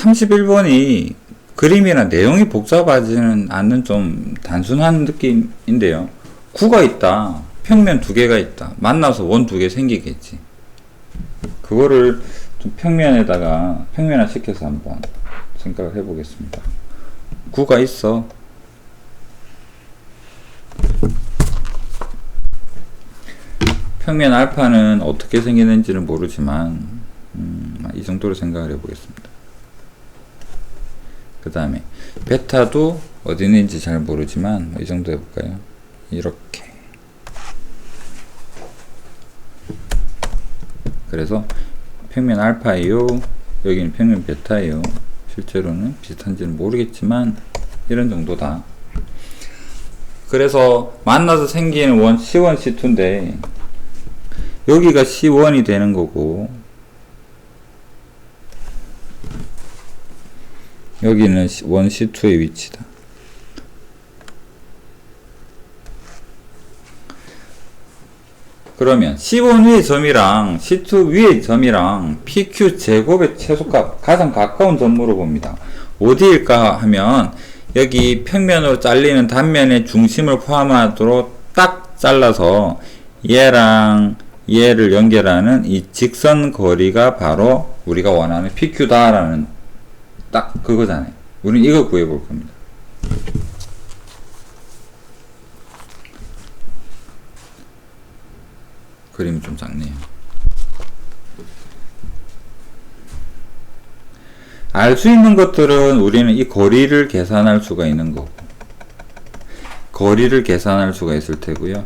31번이 그림이나 내용이 복잡하지는 않는 좀 단순한 느낌인데요. 구가 있다. 평면 두 개가 있다. 만나서 원 두 개 생기겠지. 그거를 좀 평면화 시켜서 한번 생각을 해보겠습니다. 구가 있어. 평면 알파는 어떻게 생기는지는 모르지만 이 정도로 생각을 해보겠습니다. 그 다음에 베타도 어디 있는지 잘 모르지만 이 정도 해볼까요? 이렇게. 그래서 평면 알파예요, 여기는 평면 베타예요. 실제로는 비슷한지는 모르겠지만 이런 정도다. 그래서 만나서 생기는 원 C1, C2인데 여기가 C1이 되는 거고 여기는 원 C2의 위치다. 그러면 C1 위의 점이랑 C2 위의 점이랑 PQ 제곱의 최소값 가장 가까운 점 물어봅니다. 어디일까 하면 여기 평면으로 잘리는 단면의 중심을 포함하도록 딱 잘라서 얘랑 얘를 연결하는 이 직선 거리가 바로 우리가 원하는 PQ다 라는 딱 그거잖아요. 우리는 이거 구해볼 겁니다. 그림이 좀 작네요. 알 수 있는 것들은 우리는 이 거리를 계산할 수가 있는 거고, 거리를 계산할 수가 있을 테고요.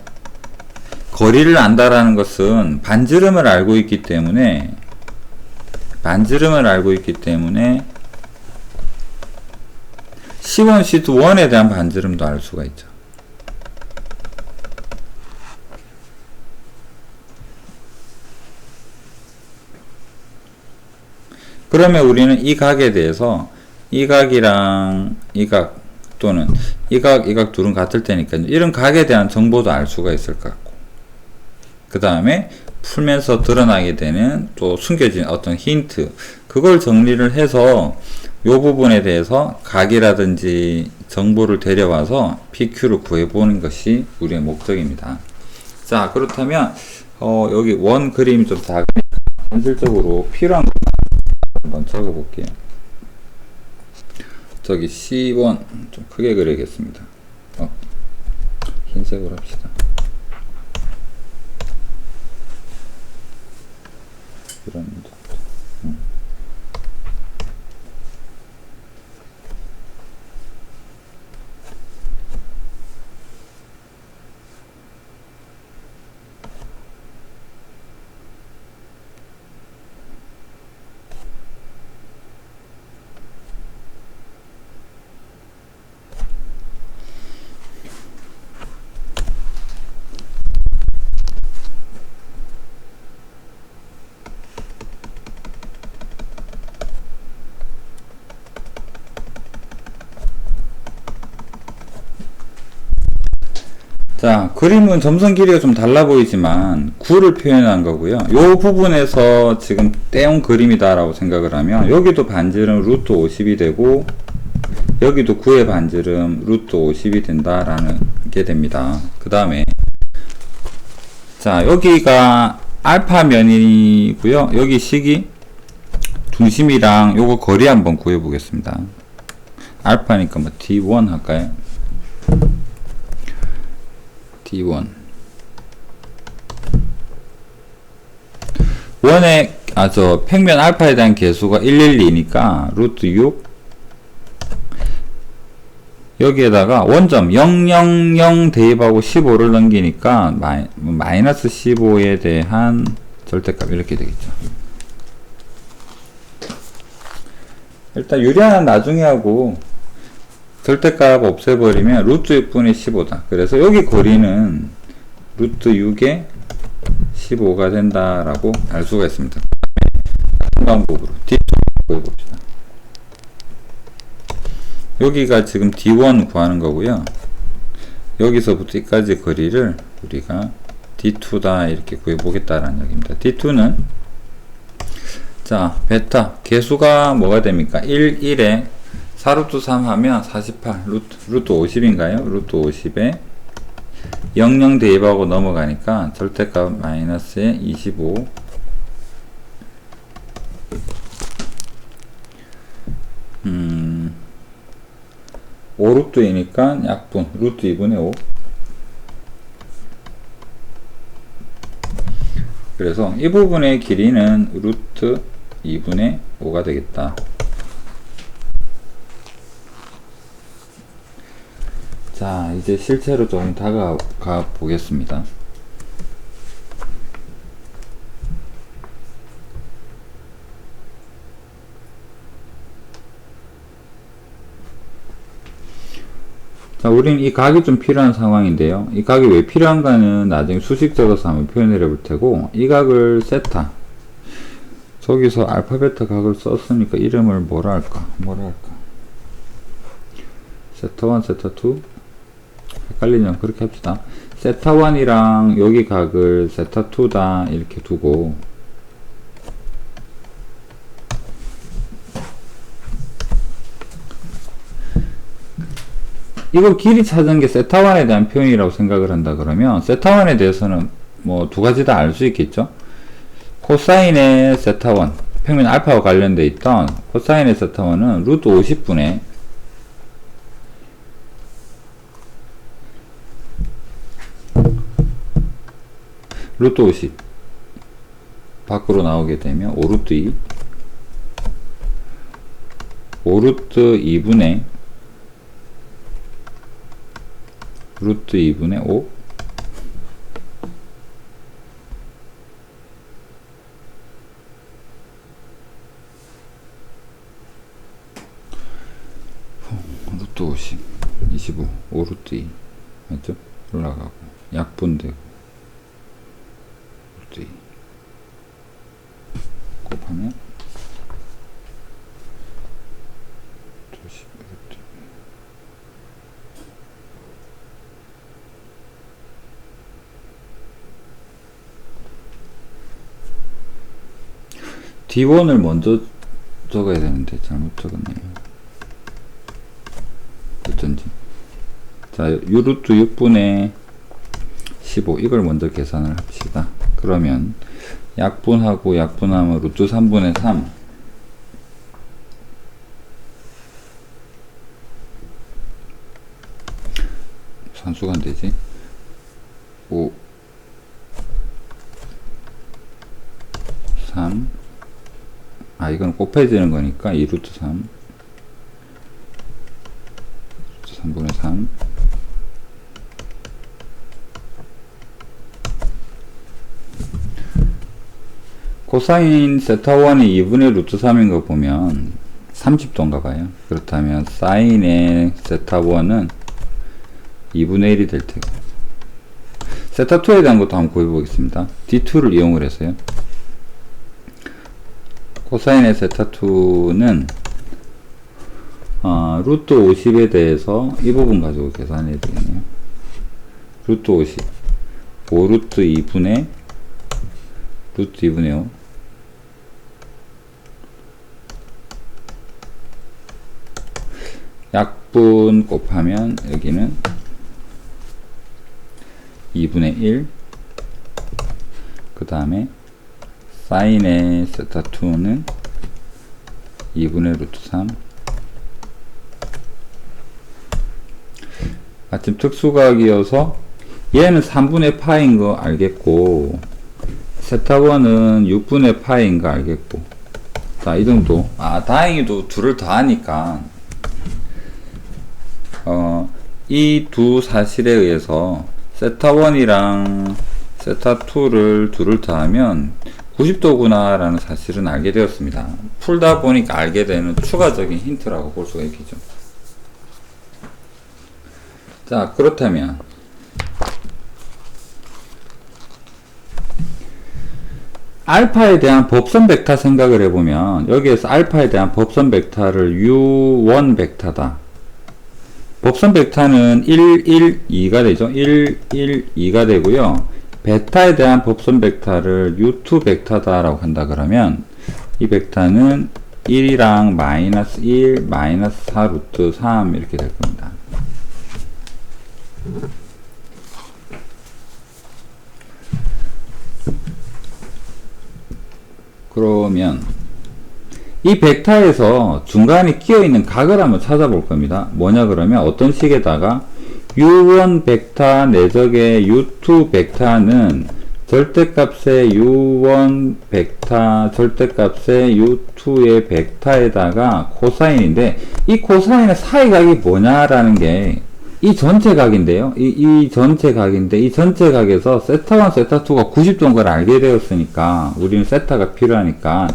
거리를 안다라는 것은 반지름을 알고 있기 때문에 C1, C2, 1에 대한 반지름도 알 수가 있죠. 그러면 우리는 이 각에 대해서 이 각이랑 이 각 또는 이 각 둘은 같을 테니까 이런 각에 대한 정보도 알 수가 있을 것 같고, 그 다음에 풀면서 드러나게 되는 또 숨겨진 어떤 힌트, 그걸 정리를 해서 이 부분에 대해서 각이라든지 정보를 데려와서 PQ를 구해보는 것이 우리의 목적입니다. 자, 그렇다면 여기 원 그림이 좀 작으니까 현실적으로 필요한 한번 적어볼게요. 저기 C1 좀 크게 그려야겠습니다. 흰색으로 합시다. 이런 정도. 자, 그림은 점선 길이가 좀 달라 보이지만 9를 표현한 거고요. 요 부분에서 지금 떼온 그림이다 라고 생각을 하면 여기도 반지름 루트 50이 되고 여기도 9의 반지름 루트 50이 된다라는 게 됩니다. 그 다음에 자, 여기가 알파 면이고요. 여기 식이 중심이랑 요거 거리 한번 구해 보겠습니다. 알파니까 뭐 D1 할까요? D1 원의 평면 알파에 대한 계수가 112니까 루트 6 여기에다가 원점 000 대입하고 15를 넘기니까 마이너스 15에 대한 절대값 이렇게 되겠죠. 일단 유리한 나중에 하고 절대값 없애버리면 루트 6분의 15다. 그래서 여기 거리는 루트 6에 15가 된다라고 알 수가 있습니다. 같은 방법으로 D2 보여봅시다. 여기가 지금 D1 구하는 거고요. 여기서부터 여기까지 거리를 우리가 D2다 이렇게 구해보겠다라는 얘기입니다. D2는 자, 베타 개수가 뭐가 됩니까? 1, 1에 4루트 3 하면 48 루트 50인가요? 루트 50에 00 대입하고 넘어가니까 절대값 마이너스에 25 5루트이니까 약분 루트 2분의 5. 그래서 이 부분의 길이는 루트 2분의 5가 되겠다. 자, 이제 실제로 좀 다가가 보겠습니다. 자, 우리는 이 각이 좀 필요한 상황인데요. 이 각이 왜 필요한가는 나중에 수식적으로 한번 표현을 해볼 테고, 이 각을 세타. 저기서 알파, 베타 각을 썼으니까 이름을 뭐라 할까? 세타 1, 세타 2? 헷갈리면 그렇게 합시다. 세타 1이랑 여기 각을 세타 2다 이렇게 두고, 이거 길이 찾은 게 세타1에 대한 표현이라고 생각을 한다 그러면 세타1에 대해서는 뭐 두 가지 다 알 수 있겠죠. 코사인의 세타1 평면 알파와 관련돼 있던 코사인의 세타1은 루트 50분의 루트 50 밖으로 나오게 되면 5루트 2 5루트 2분의 루트 2분의 5 루트 50 25 5루트 2 맞죠? 올라가고 약분되고 루트 2 곱하면 D1을 먼저 적어야 되는데 잘못 적었네요. 어쩐지. 자, U루트 6분의 15 이걸 먼저 계산을 합시다. 그러면 약분하고 약분하면 루트 3분의 3 산수가 안 되지. 5 3 이건 곱해지는 거니까 2루트 3 3분의 3 코사인 세타1이 2분의 루트 3인 거 보면 30도인가 봐요. 그렇다면 사인의 세타1은 2분의 1이 될 테고, 세타2에 대한 것도 한번 구해 보겠습니다. D2를 이용을 해서요. 코사인의 세타2는 루트 50에 대해서 이 부분 가지고 계산해야 되겠네요. 루트 50 5루트 2분의 루트 2분의 5 약분 곱하면 여기는 2분의 1 그 다음에 사인의 세타2는 2분의 루트 3 마침 특수각이어서 얘는 3분의 파인 거 알겠고 세타1은 6분의 파인 거 알겠고, 자, 이 정도. 다행히도 둘을 더하니까 이 두 사실에 의해서 세타1이랑 세타2를 둘을 더하면 90도구나 라는 사실은 알게 되었습니다. 풀다 보니까 알게 되는 추가적인 힌트라고 볼 수가 있겠죠. 자, 그렇다면 알파에 대한 법선 벡터 생각을 해보면 여기에서 알파에 대한 법선 벡터를 U1 벡터다. 법선 벡터는 1, 1, 2가 되죠. 1, 1, 2가 되고요. 베타에 대한 법선 벡터를 U2 벡터다라고 한다 그러면 이 벡터는 1이랑 마이너스 1, 마이너스 4 루트 3 이렇게 될 겁니다. 그러면 이 벡터에서 중간에 끼어있는 각을 한번 찾아볼 겁니다. 뭐냐 그러면 어떤 식에다가 u1 벡터 내적의 u2 벡터는 절대값의 u1 벡터 절대값의 u2의 벡터에다가 코사인인데 이 코사인의 사이각이 뭐냐라는 게 이 전체 각인데요. 이 전체 각인데 이 전체 각에서 세타1, 세타2가 90도인 걸 알게 되었으니까 우리는 세타가 필요하니까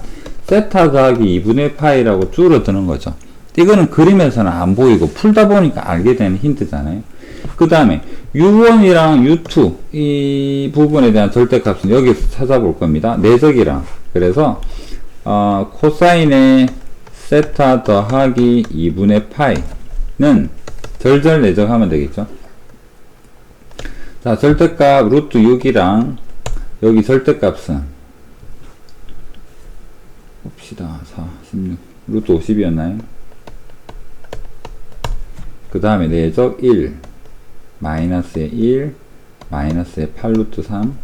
세타 더하기 2분의 파이라고 줄어드는 거죠. 이거는 그림에서는 안 보이고 풀다 보니까 알게 되는 힌트잖아요. 그 다음에 u1이랑 u2 이 부분에 대한 절대값은 여기서 찾아볼 겁니다. 내적이랑. 그래서 코사인의 세타 더하기 2분의 파이는 절절 내적하면 되겠죠. 자, 절대값 루트 6이랑 여기 절대값은 봅시다. 4, 16 루트 50이었나요? 그 다음에 내적 1 마이너스의 1 마이너스의 8 루트 3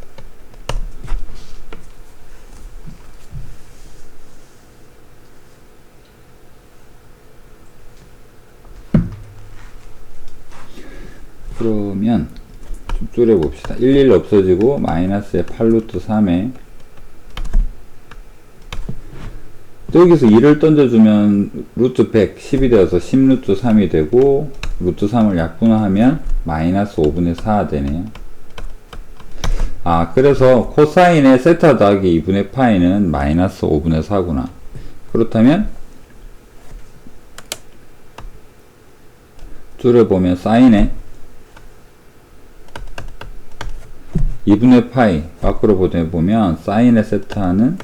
그러면 좀 줄여봅시다. 11 없어지고 마이너스의 8 루트 3에 여기서 2를 던져주면 루트 100, 10이 되어서 10 루트 3이 되고 루트 3을 약분하면 마이너스 5분의 4 되네요. 그래서 코사인의 세타 더하기 2분의 파이는 마이너스 5분의 4구나. 그렇다면 줄여보면 사인의 2분의 파이 밖으로 보내보면 사인의 세타는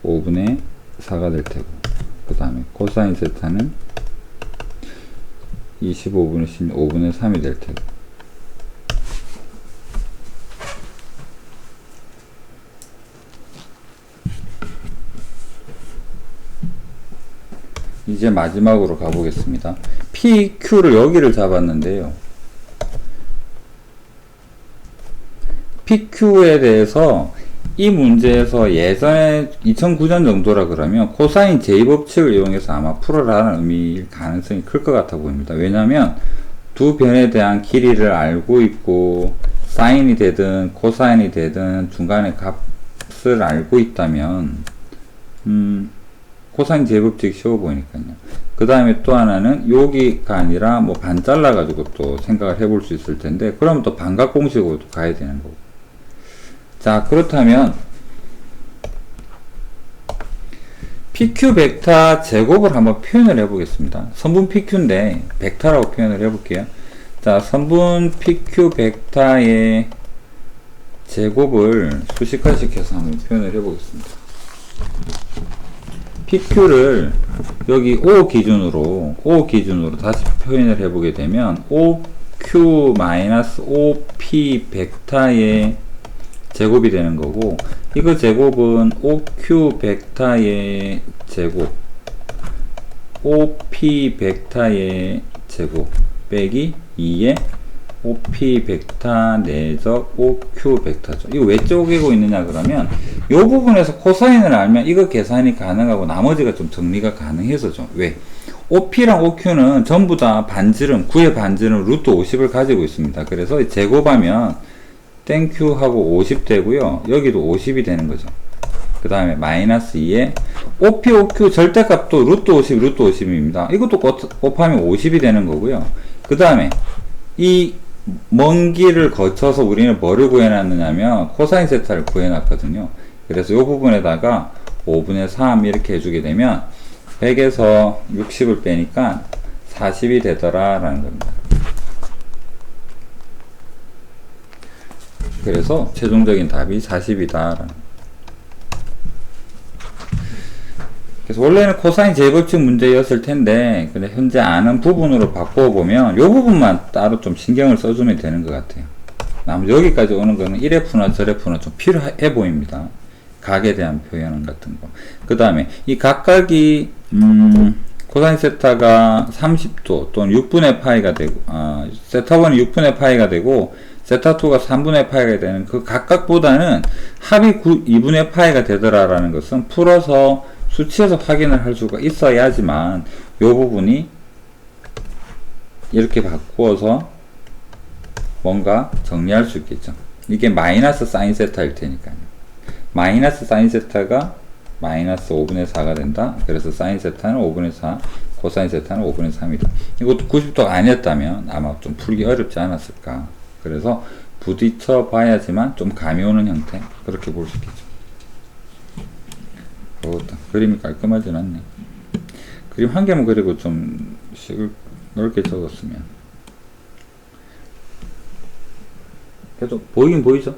5분의 4가 될 테고 그 다음에 코사인 세타는 25분의 15분의 3이 될 테고 이제 마지막으로 가보겠습니다. PQ를 여기를 잡았는데요. PQ에 대해서 이 문제에서 예전에 2009년 정도라 그러면 코사인 제2법칙을 이용해서 아마 풀어라는 의미일 가능성이 클 것 같아 보입니다. 왜냐하면 두 변에 대한 길이를 알고 있고 사인이 되든 코사인이 되든 중간에 값을 알고 있다면 코사인 제2법칙이 쉬워 보이니까요. 그 다음에 또 하나는 여기가 아니라 뭐 반 잘라 가지고 또 생각을 해볼 수 있을 텐데 그러면 또 반각 공식으로 또 가야 되는 거고. 자, 그렇다면 PQ 벡터 제곱을 한번 표현을 해 보겠습니다. 선분 PQ인데 벡터라고 표현을 해 볼게요. 자, 선분 PQ 벡터의 제곱을 수식화시켜서 한번 표현을 해 보겠습니다. PQ를 여기 O 기준으로 다시 표현을 해 보게 되면 OQ-OP 벡터의 제곱이 되는 거고, 이거 제곱은 OQ 벡터의 제곱, OP 벡터의 제곱 빼기 2의 OP 벡터 내적 OQ 벡터죠. 이거 왜 쪼개고 있느냐 그러면 이 부분에서 코사인을 알면 이거 계산이 가능하고 나머지가 좀 정리가 가능해서죠. 왜? OP랑 OQ는 전부 다 반지름, 9의 반지름 루트 50을 가지고 있습니다. 그래서 제곱하면 땡큐 하고 50 되고요. 여기도 50이 되는 거죠. 그 다음에 마이너스 2에 OP, OQ 절대값도 루트 50, 루트 50입니다. 이것도 곱하면 50이 되는 거고요. 그 다음에 이 먼 길을 거쳐서 우리는 뭐를 구해놨느냐면 코사인 세타를 구해놨거든요. 그래서 이 부분에다가 5분의 3 이렇게 해주게 되면 100에서 60을 빼니까 40이 되더라 라는 겁니다. 그래서 최종적인 답이 40이다. 그래서 원래는 코사인 제2법칙 문제였을 텐데, 근데 현재 아는 부분으로 바꿔보면, 요 부분만 따로 좀 신경을 써주면 되는 것 같아요. 나머지 여기까지 오는 거는 1F나 저F나 좀 필요해 보입니다. 각에 대한 표현 같은 거. 그 다음에 이 각각이 코사인 세타가 30도 또는 6분의 파이가 되고 세타1이 6분의 파이가 되고 세타2가 3분의 파이가 되는 그 각각보다는 합이 2분의 파이가 되더라라는 것은 풀어서 수치에서 확인을 할 수가 있어야지만 이 부분이 이렇게 바꾸어서 뭔가 정리할 수 있겠죠. 이게 마이너스 사인 세타일 테니까요. 마이너스 사인 세타가 마이너스 5분의 4가 된다. 그래서 사인 세타는 5분의 4, 코사인 세타는 5분의 3이다. 이것도 90도가 아니었다면 아마 좀 풀기 어렵지 않았을까. 그래서 부딪혀 봐야지만 좀 감이 오는 형태. 그렇게 볼 수 있겠죠. 그림이 깔끔하진 않네. 그림 한 개만 그리고 좀 식을 넓게 적었으면. 계속 보이긴 보이죠?